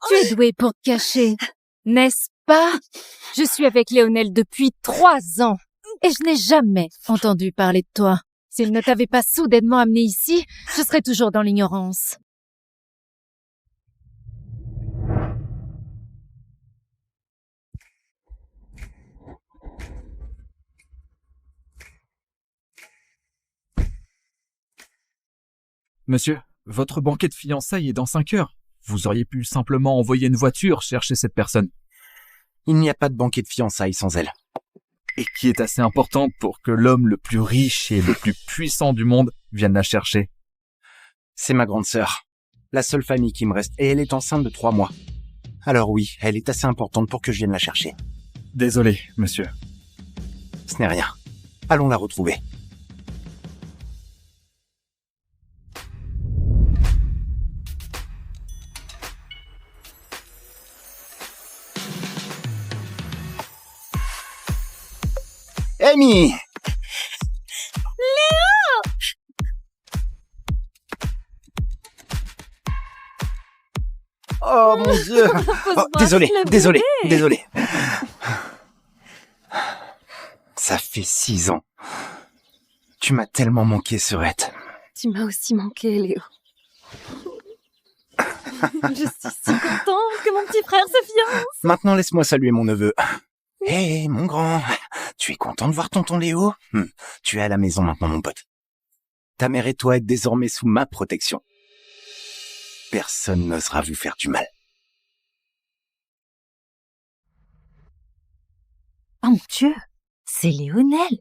Tu es doué pour te cacher, n'est-ce pas? Je suis avec Léonel depuis 3 ans et je n'ai jamais entendu parler de toi. S'il ne t'avait pas soudainement amené ici, je serais toujours dans l'ignorance. Monsieur, votre banquet de fiançailles est dans 5 heures. Vous auriez pu simplement envoyer une voiture chercher cette personne. Il n'y a pas de banquet de fiançailles sans elle. Et qui est assez importante pour que l'homme le plus riche et le plus puissant du monde vienne la chercher. C'est ma grande sœur. La seule famille qui me reste. Et elle est enceinte de 3 mois. Alors oui, elle est assez importante pour que je vienne la chercher. Désolé, monsieur. Ce n'est rien. Allons la retrouver. Amy! Oh mon Dieu! Oh, désolé. Ça fait 6 ans. Tu m'as tellement manqué, Serette. Tu m'as aussi manqué, Léo. Je suis si contente que mon petit frère se fiance. Maintenant, laisse-moi saluer mon neveu. Hé, mon grand, tu es content de voir tonton Léo? Tu es à la maison maintenant, mon pote. Ta mère et toi êtes désormais sous ma protection. Personne n'osera vous faire du mal. Oh mon Dieu, c'est Léonel.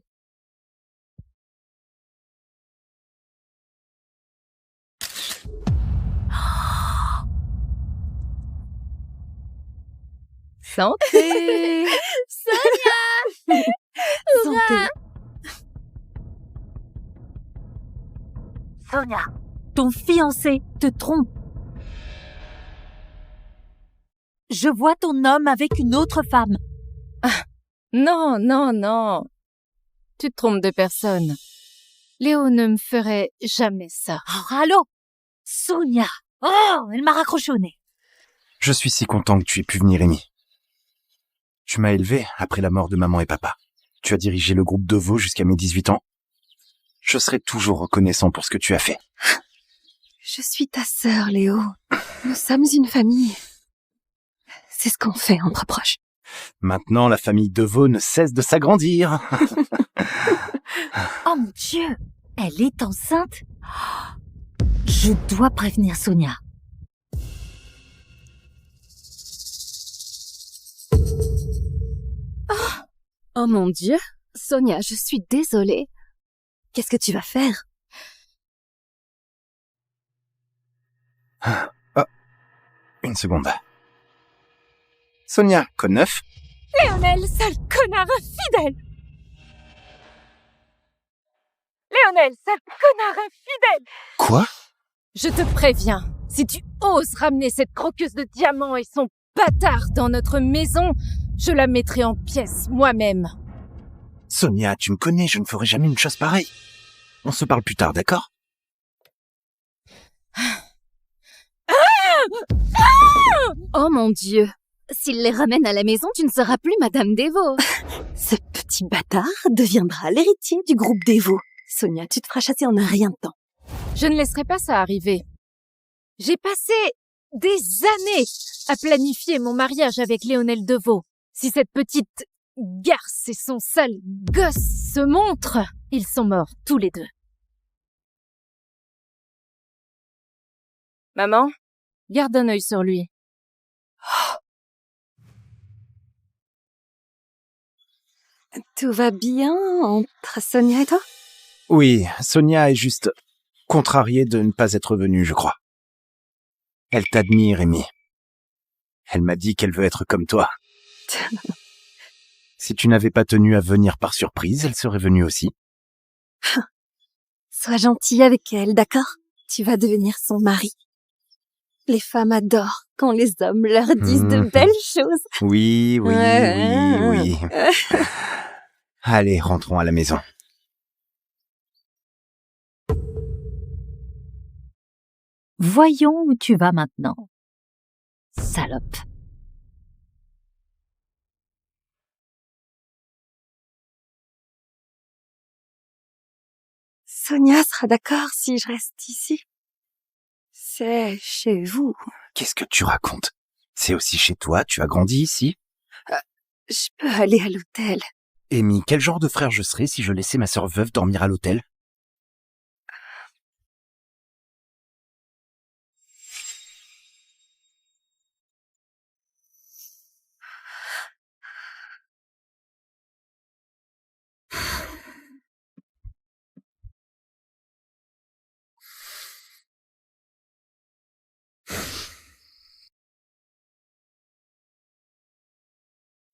Santé! Sonia! Santé. Sonia, ton fiancé te trompe. Je vois ton homme avec une autre femme. Non. Tu te trompes de personne. Léo ne me ferait jamais ça. Oh, allô? Sonia! Oh, elle m'a raccroché au nez. Je suis si content que tu aies pu venir, Amy. Tu m'as élevé après la mort de maman et papa. Tu as dirigé le groupe Devo jusqu'à mes 18 ans. Je serai toujours reconnaissant pour ce que tu as fait. Je suis ta sœur, Léo. Nous sommes une famille. C'est ce qu'on fait entre proches. Maintenant, la famille Devo ne cesse de s'agrandir. Oh mon Dieu, elle est enceinte? Je dois prévenir Sonia. Oh mon Dieu, Sonia, je suis désolée. Qu'est-ce que tu vas faire? Une seconde. Sonia, code 9. Léonel, sale connard infidèle! Léonel, sale connard infidèle! Quoi? Je te préviens, si tu oses ramener cette croqueuse de diamants et son bâtard dans notre maison, je la mettrai en pièces moi-même. Sonia, tu me connais, je ne ferai jamais une chose pareille. On se parle plus tard, d'accord? Oh mon Dieu! S'il les ramène à la maison, tu ne seras plus Madame Devo. Ce petit bâtard deviendra l'héritier du groupe Devo. Sonia, tu te feras chasser en un rien de temps. Je ne laisserai pas ça arriver. J'ai passé des années à planifier mon mariage avec Léonel Devo. Si cette petite garce et son sale gosse se montrent, ils sont morts tous les deux. Maman, garde un œil sur lui. Tout va bien entre Sonia et toi? Oui, Sonia est juste contrariée de ne pas être venue, je crois. Elle t'admire, Amy. Elle m'a dit qu'elle veut être comme toi. Si tu n'avais pas tenu à venir par surprise, elle serait venue aussi. Sois gentil avec elle, d'accord? Tu vas devenir son mari. Les femmes adorent quand les hommes leur disent de belles choses. Oui. Allez, rentrons à la maison. Voyons où tu vas maintenant. Salope. Sonia sera d'accord si je reste ici. C'est chez vous. Qu'est-ce que tu racontes? C'est aussi chez toi, tu as grandi ici? Je peux aller à l'hôtel. Amy, quel genre de frère je serais si je laissais ma sœur veuve dormir à l'hôtel?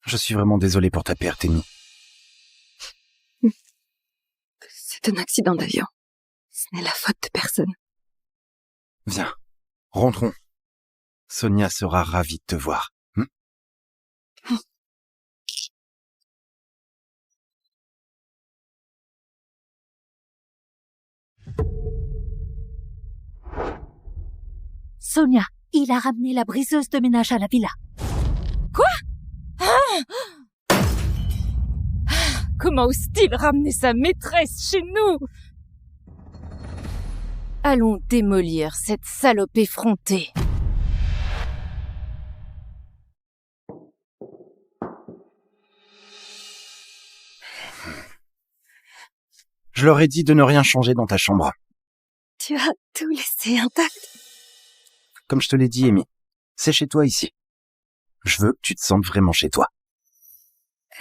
Je suis vraiment désolé pour ta perte, Amy. C'est un accident d'avion. Ce n'est la faute de personne. Viens, rentrons. Sonia sera ravie de te voir. Sonia, il a ramené la briseuse de ménage à la villa. Comment ose-t-il ramener sa maîtresse chez nous? Allons démolir cette salope effrontée. Je leur ai dit de ne rien changer dans ta chambre. Tu as tout laissé intact. Comme je te l'ai dit, Amy, c'est chez toi ici. Je veux que tu te sentes vraiment chez toi.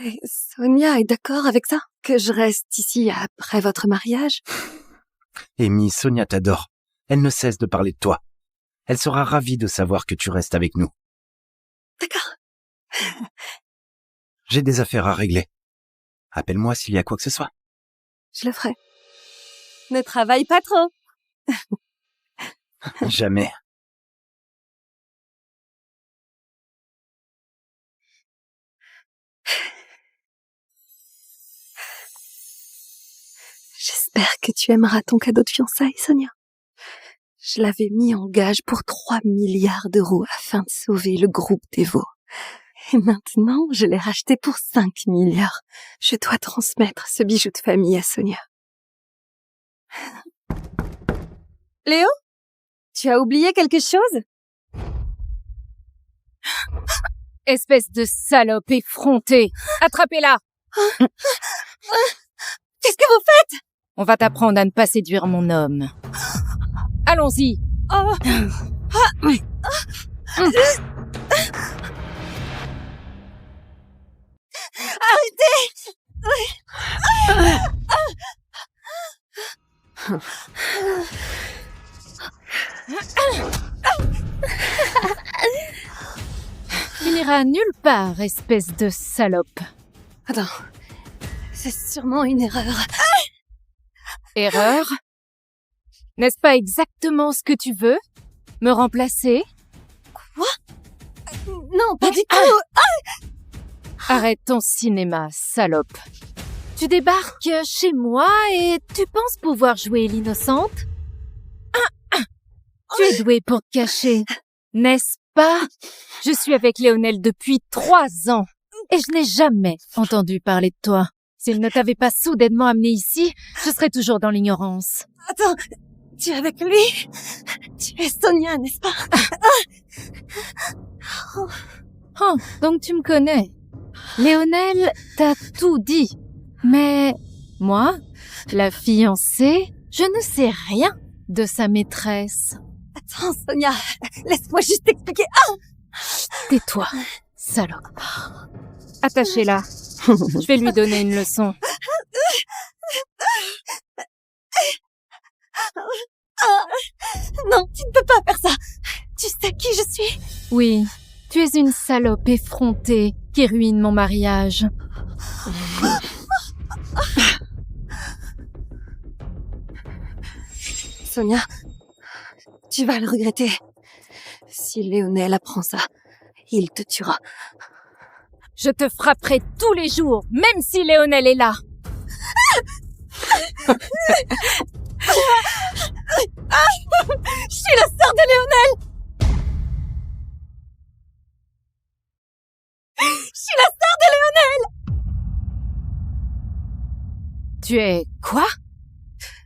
Et Sonia est d'accord avec ça? Que je reste ici après votre mariage? Amy, Sonia t'adore. Elle ne cesse de parler de toi. Elle sera ravie de savoir que tu restes avec nous. D'accord. J'ai des affaires à régler. Appelle-moi s'il y a quoi que ce soit. Je le ferai. Ne travaille pas trop. Jamais. J'espère que tu aimeras ton cadeau de fiançailles, Sonia. Je l'avais mis en gage pour 3 milliards d'euros afin de sauver le groupe des veaux. Et maintenant, je l'ai racheté pour 5 milliards. Je dois transmettre ce bijou de famille à Sonia. Léo? Tu as oublié quelque chose? Espèce de salope effrontée. Attrapez-la. Qu'est-ce que vous faites? On va t'apprendre à ne pas séduire mon homme. Allons-y. Tu n'iras nulle part, espèce de salope. Attends, c'est sûrement une erreur. Erreur? N'est-ce pas exactement ce que tu veux? Me remplacer? Non, pas du tout. Arrête ton cinéma, salope. Tu débarques chez moi et tu penses pouvoir jouer l'innocente? Tu es douée pour te cacher, n'est-ce pas? Je suis avec Léonel depuis 3 ans et je n'ai jamais entendu parler de toi. S'il ne t'avait pas soudainement amené ici, je serais toujours dans l'ignorance. Attends, tu es avec lui? Tu es Sonia, n'est-ce pas? Oh, donc tu me connais. Léonel t'a tout dit. Mais moi, la fiancée, je ne sais rien de sa maîtresse. Attends, Sonia, laisse-moi juste t'expliquer. Tais-toi, salope. Attachez-la. Je vais lui donner une leçon. Non, tu ne peux pas faire ça. Tu sais qui je suis? Oui, tu es une salope effrontée qui ruine mon mariage. Sonia, tu vas le regretter. Si Léonel apprend ça, il te tuera. Je te frapperai tous les jours, même si Léonel est là. Je suis la sœur de Léonel! Je suis la sœur de Léonel! Tu es quoi?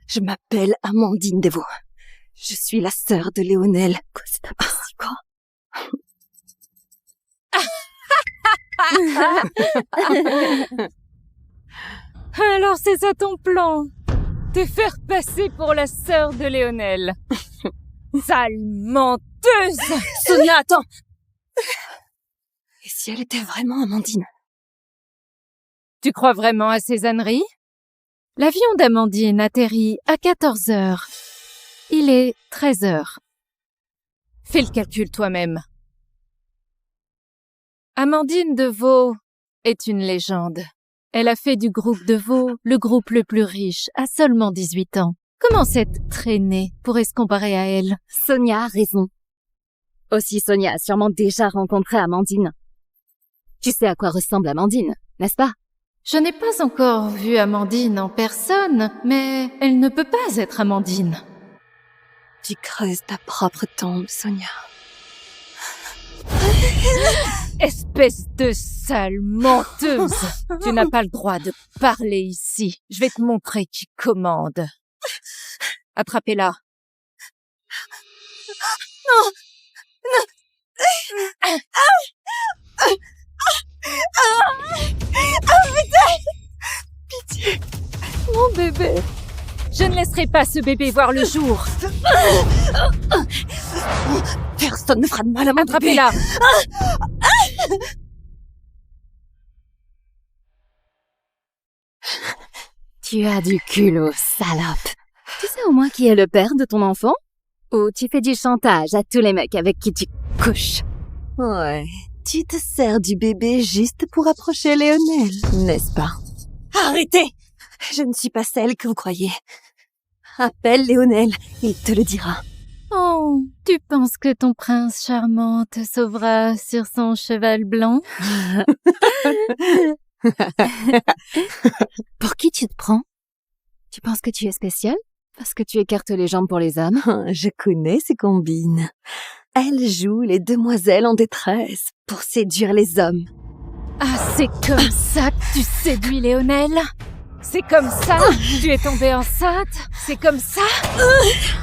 Je m'appelle Amandine Devaux. Je suis la sœur de Léonel. Quoi, c'est impossible, quoi? Alors c'est ça ton plan? Te faire passer pour la sœur de Léonel. Sale menteuse! Sonia, attends! Et si elle était vraiment Amandine? Tu crois vraiment à ces âneries? L'avion d'Amandine atterrit à 14 heures. Il est 13 heures. Fais le calcul toi-même. Amandine Devaux est une légende. Elle a fait du groupe Devaux le groupe le plus riche à seulement 18 ans. Comment cette traînée pourrait se comparer à elle? Sonia a raison. Aussi, Sonia a sûrement déjà rencontré Amandine. Tu sais à quoi ressemble Amandine, n'est-ce pas? Je n'ai pas encore vu Amandine en personne, mais elle ne peut pas être Amandine. Tu creuses ta propre tombe, Sonia. Espèce de sale menteuse! Tu n'as pas le droit de parler ici. Je vais te montrer qui commande. Attrapez-la. Non! Arrêtez! Pitié! Mon bébé! Je ne laisserai pas ce bébé voir le jour. Personne ne fera de mal à mon bébé. Attrapez-la! Tu as du culot, salope. Tu sais au moins qui est le père de ton enfant? Ou tu fais du chantage à tous les mecs avec qui tu couches? Ouais, tu te sers du bébé juste pour approcher Léonel, n'est-ce pas? Arrêtez! Je ne suis pas celle que vous croyez. Appelle Léonel, il te le dira. Oh, tu penses que ton prince charmant te sauvera sur son cheval blanc? Pour qui tu te prends? Tu penses que tu es spécial? Parce que tu écartes les jambes pour les hommes? Je connais ces combines. Elle joue les demoiselles en détresse pour séduire les hommes. Ah, c'est comme ça que tu séduis Léonel? C'est comme ça que tu es tombée enceinte? C'est comme ça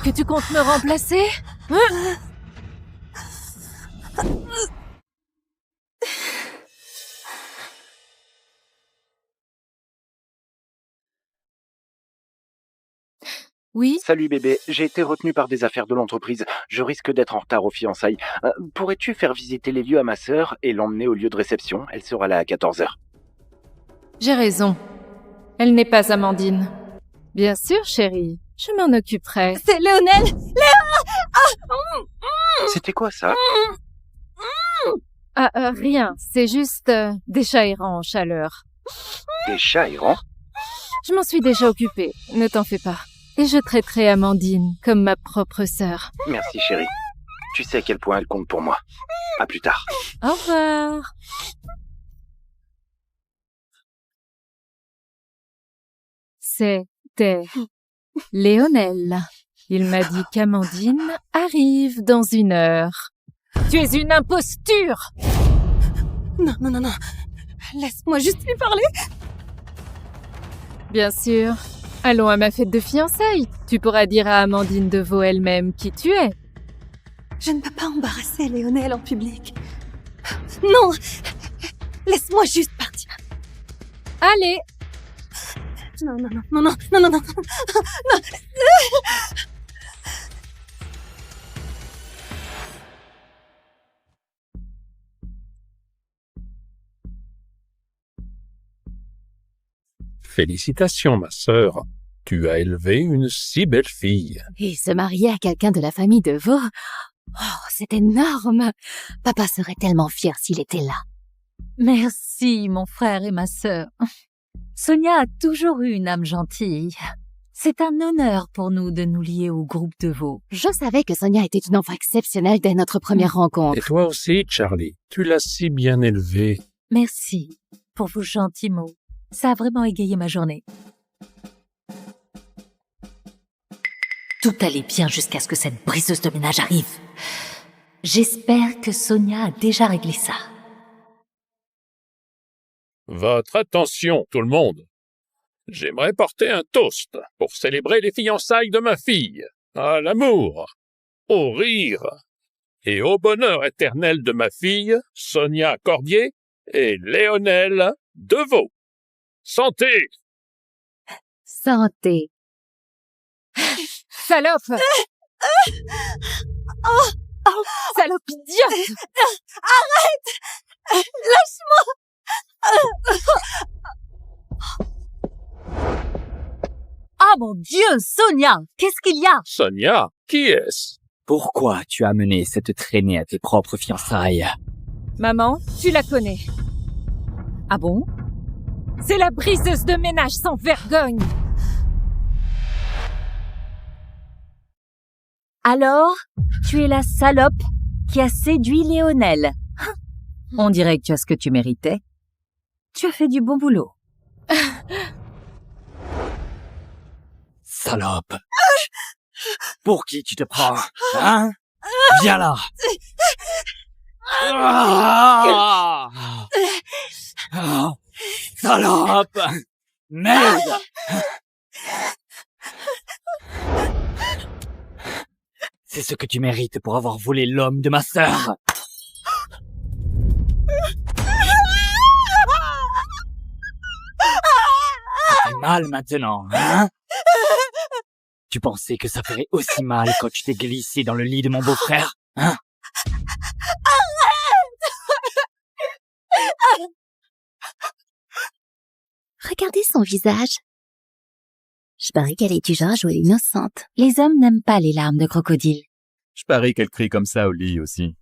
que tu comptes me remplacer? Oui? Salut bébé, j'ai été retenu par des affaires de l'entreprise. Je risque d'être en retard aux fiançailles. Pourrais-tu faire visiter les lieux à ma sœur et l'emmener au lieu de réception? Elle sera là à 14h. J'ai raison. Elle n'est pas Amandine. Bien sûr, chérie. Je m'en occuperai. C'est Léonel! C'était quoi ça? Rien. C'est juste des chats errants en chaleur. Des chats errants? Je m'en suis déjà occupée. Ne t'en fais pas. Et je traiterai Amandine comme ma propre sœur. Merci chérie. Tu sais à quel point elle compte pour moi. À plus tard. Au revoir. C'était Léonel. Il m'a dit qu'Amandine arrive dans 1 heure. Tu es une imposture! Non, non, non, non. Laisse-moi juste lui parler. Bien sûr. Allons à ma fête de fiançailles. Tu pourras dire à Amandine Devaux elle-même qui tu es. Je ne peux pas embarrasser Léonel en public. Non! Laisse-moi juste partir. Allez! Non, non, non, non, non, non, non, non, non. Félicitations, ma sœur. Tu as élevé une si belle fille. Et se marier à quelqu'un de la famille Devaux? Oh, c'est énorme. Papa serait tellement fier s'il était là. Merci, mon frère et ma sœur. Sonia a toujours eu une âme gentille. C'est un honneur pour nous de nous lier au groupe Devaux. Je savais que Sonia était une enfant exceptionnelle dès notre première rencontre. Et toi aussi, Charlie. Tu l'as si bien élevée. Merci pour vos gentils mots. Ça a vraiment égayé ma journée. Tout allait bien jusqu'à ce que cette briseuse de ménage arrive. J'espère que Sonia a déjà réglé ça. Votre attention, tout le monde. J'aimerais porter un toast pour célébrer les fiançailles de ma fille, à l'amour, au rire et au bonheur éternel de ma fille, Sonia Cordier et Léonel Deveau. Santé! Santé. Salope! Salope idiote! Ah mon Dieu, Sonia, qu'est-ce qu'il y a? Sonia, qui est-ce? Pourquoi tu as mené cette traînée à tes propres fiançailles? Maman, tu la connais. Ah bon? C'est la briseuse de ménage sans vergogne. Alors, tu es la salope qui a séduit Léonel. On dirait que tu as ce que tu méritais. Tu as fait du bon boulot. Salope! Pour qui tu te prends? Hein? Viens là! Ah! Ah! Salope! Merde! C'est ce que tu mérites pour avoir volé l'homme de ma sœur! Ça fait mal maintenant, hein? Tu pensais que ça ferait aussi mal quand tu t'es glissé dans le lit de mon beau-frère, hein? Regardez son visage. Je parie qu'elle est du genre à jouer innocente. Les hommes n'aiment pas les larmes de crocodile. Je parie qu'elle crie comme ça au lit aussi.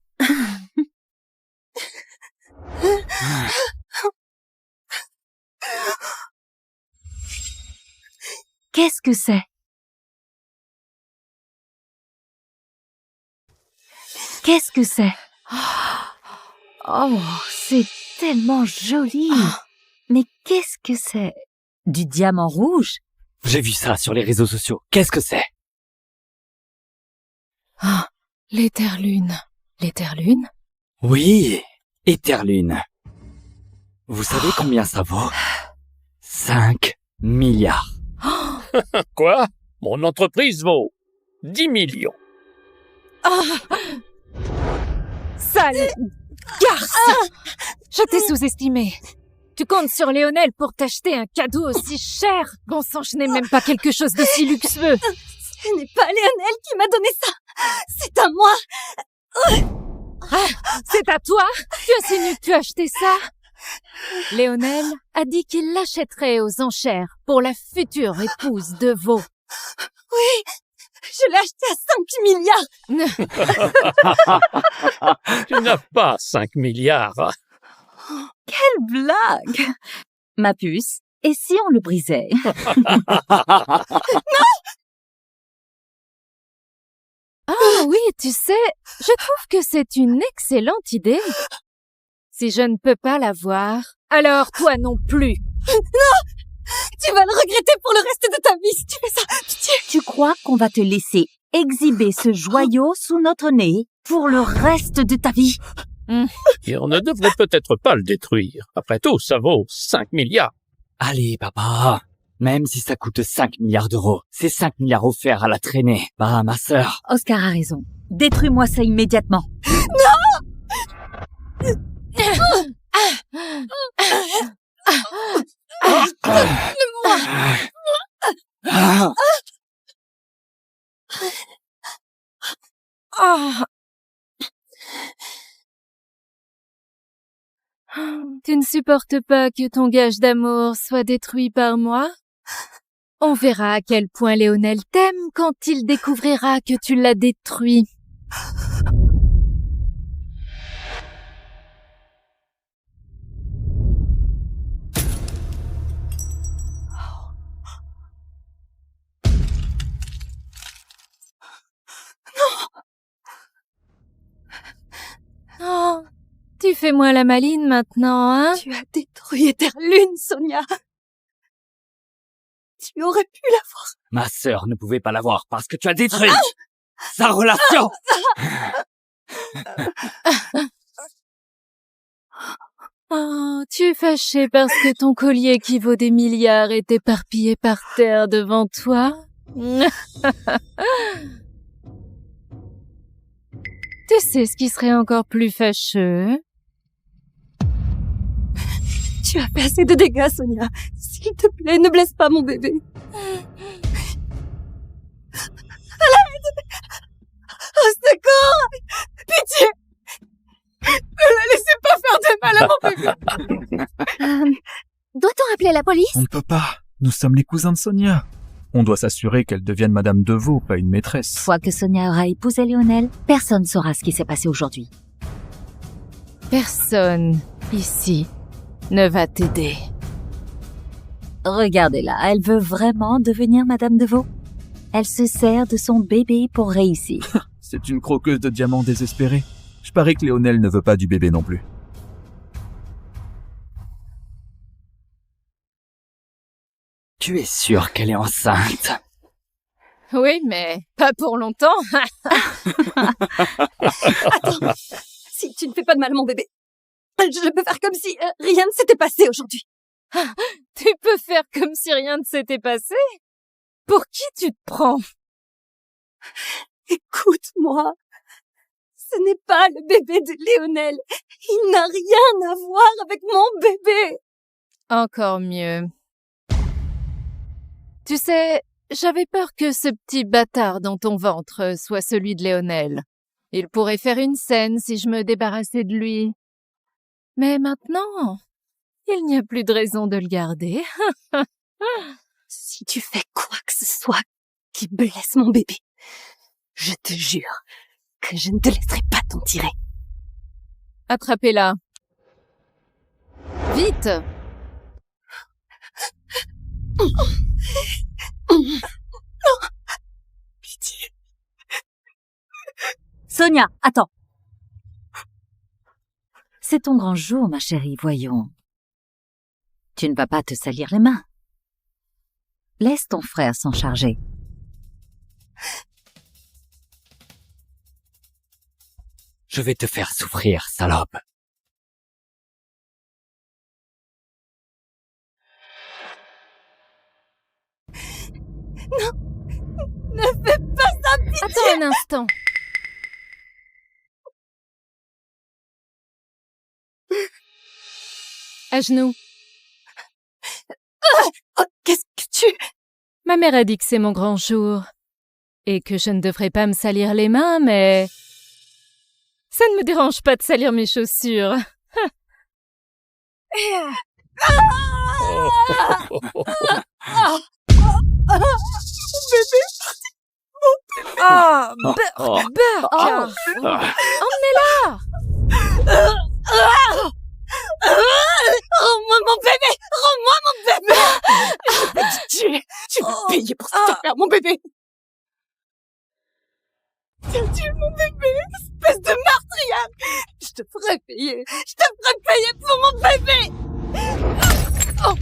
Qu'est-ce que c'est? Qu'est-ce que c'est? Oh, c'est tellement joli. Mais qu'est-ce que c'est? Du diamant rouge? J'ai vu ça sur les réseaux sociaux. Qu'est-ce que c'est? Ah, l'étherlune. L'étherlune? Oui, Étherlune. Vous savez combien ça vaut? 5 milliards. Quoi? Mon entreprise vaut 10 millions. Sale garce! Je t'ai sous-estimé. Tu comptes sur Léonel pour t'acheter un cadeau aussi cher. Bon sang, je n'ai même pas quelque chose d'aussi luxueux. Ce n'est pas Léonel qui m'a donné ça. C'est à moi. C'est à toi? Tu insinues que tu as acheté ça? Léonel a dit qu'il l'achèterait aux enchères pour la future épouse de Vaux. Oui, je l'ai acheté à 5 milliards. Tu n'as pas 5 milliards. Quelle blague! Ma puce, et si on le brisait? Ah oui, tu sais, je trouve que c'est une excellente idée. Si je ne peux pas l'avoir, alors toi non plus. Tu vas le regretter pour le reste de ta vie si tu fais ça. Pitié. Tu crois qu'on va te laisser exhiber ce joyau sous notre nez pour le reste de ta vie? Et on ne devrait peut-être pas le détruire. Après tout, ça vaut 5 milliards. Allez, papa. Même si ça coûte 5 milliards d'euros, c'est 5 milliards offerts à la traînée, pas à ma sœur. Oscar a raison. Détruis-moi ça immédiatement. Ah. Tu ne supportes pas que ton gage d'amour soit détruit par moi? On verra à quel point Léonel t'aime quand il découvrira que tu l'as détruit. Oh, tu fais moins la maline maintenant, hein? Tu as détruit Étherlune, Sonia. Tu aurais pu l'avoir. Ma sœur ne pouvait pas l'avoir parce que tu as détruit sa relation. Oh, tu es fâché parce que ton collier qui vaut des milliards est éparpillé par terre devant toi? Tu sais ce qui serait encore plus fâcheux? Tu as fait assez de dégâts, Sonia. S'il te plaît, ne blesse pas mon bébé. À l'aide! Au secours! Pitié! Ne la laissez pas faire de mal à mon bébé! Doit-on appeler la police? On ne peut pas. Nous sommes les cousins de Sonia. On doit s'assurer qu'elle devienne Madame Deveau, pas une maîtresse. Une fois que Sonia aura épousé Lionel, personne ne saura ce qui s'est passé aujourd'hui. Personne ici ne va t'aider. Regardez-la, elle veut vraiment devenir Madame Deveau. Elle se sert de son bébé pour réussir. C'est une croqueuse de diamants désespérée. Je parie que Léonel ne veut pas du bébé non plus. Tu es sûre qu'elle est enceinte? Oui, mais pas pour longtemps. Attends, si tu ne fais pas de mal à mon bébé, je peux faire comme si rien ne s'était passé aujourd'hui. Tu peux faire comme si rien ne s'était passé? Pour qui tu te prends? Écoute-moi, ce n'est pas le bébé de Léonel. Il n'a rien à voir avec mon bébé. Encore mieux. Tu sais, j'avais peur que ce petit bâtard dans ton ventre soit celui de Léonel. Il pourrait faire une scène si je me débarrassais de lui. Mais maintenant, il n'y a plus de raison de le garder. Si tu fais quoi que ce soit qui blesse mon bébé, je te jure que je ne te laisserai pas t'en tirer. Attrapez-la. Vite! Non! Pitié! Sonia, attends. C'est ton grand jour, ma chérie, voyons. Tu ne vas pas te salir les mains. Laisse ton frère s'en charger. Je vais te faire souffrir, salope. Non! Ne fais pas ça, pitié! Attends un instant. À genoux. Oh, qu'est-ce que tu... Ma mère a dit que c'est mon grand jour. Et que je ne devrais pas me salir les mains, mais... Ça ne me dérange pas de salir mes chaussures. Ah, Burk! Emmenez-la! Rends-moi mon bébé! Rends-moi mon bébé! Je vais te tuer! Tu vas payer pour cette affaire, mon bébé! Tu as tué mon bébé, espèce de meurtrière! Je te ferai payer! Je te ferai payer pour mon bébé! Oh.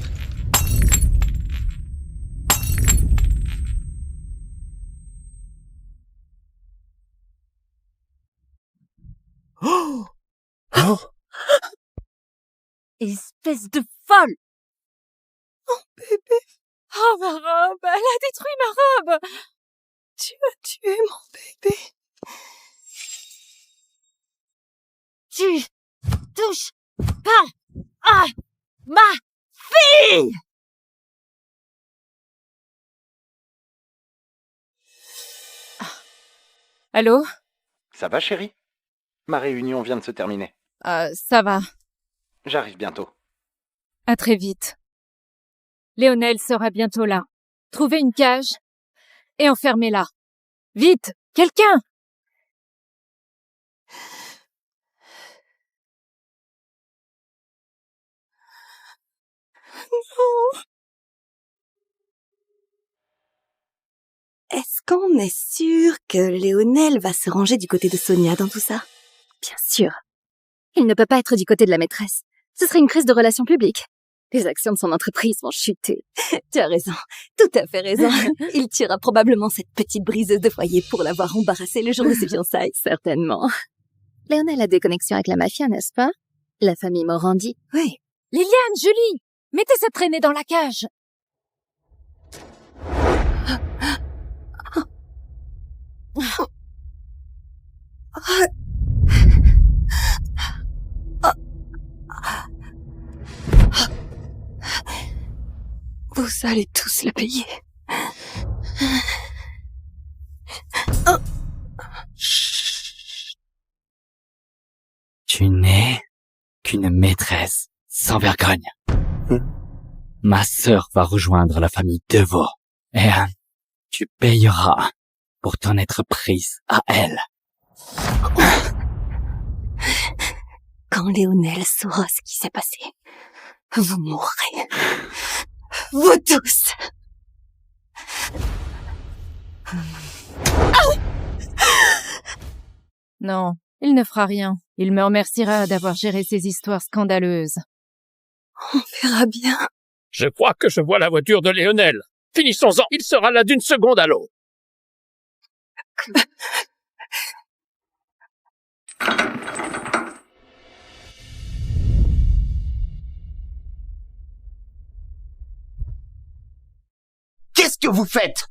Oh! Oh! Espèce de folle! Mon bébé! Oh, ma robe! Elle a détruit ma robe! Tu as tué mon bébé! Tu touches pas à ma fille! Allô? Ça va, chérie? Ma réunion vient de se terminer. Ça va. J'arrive bientôt. À très vite. Léonel sera bientôt là. Trouvez une cage et enfermez-la. Vite! Quelqu'un! Non! Est-ce qu'on est sûr que Léonel va se ranger du côté de Sonia dans tout ça? Bien sûr. Il ne peut pas être du côté de la maîtresse. Ce serait une crise de relations publiques. Les actions de son entreprise vont chuter. Tu as raison, tout à fait raison. Il tuera probablement cette petite briseuse de foyer pour l'avoir embarrassée le jour de ses fiançailles. Certainement. Léonel a des connexions avec la mafia, n'est-ce pas? La famille Morandi. Oui. Liliane, Julie, mettez cette traînée dans la cage. Vous allez tous le payer. Tu n'es qu'une maîtresse sans vergogne. Ma sœur va rejoindre la famille Deveau et tu payeras pour t'en être prise à elle. Quand Léonel saura ce qui s'est passé, vous mourrez. Vous tous. Non, il ne fera rien. Il me remerciera d'avoir géré ces histoires scandaleuses. On verra bien. Je crois que je vois la voiture de Léonel. Finissons-en, il sera là d'une seconde à l'autre. Qu'est-ce que vous faites?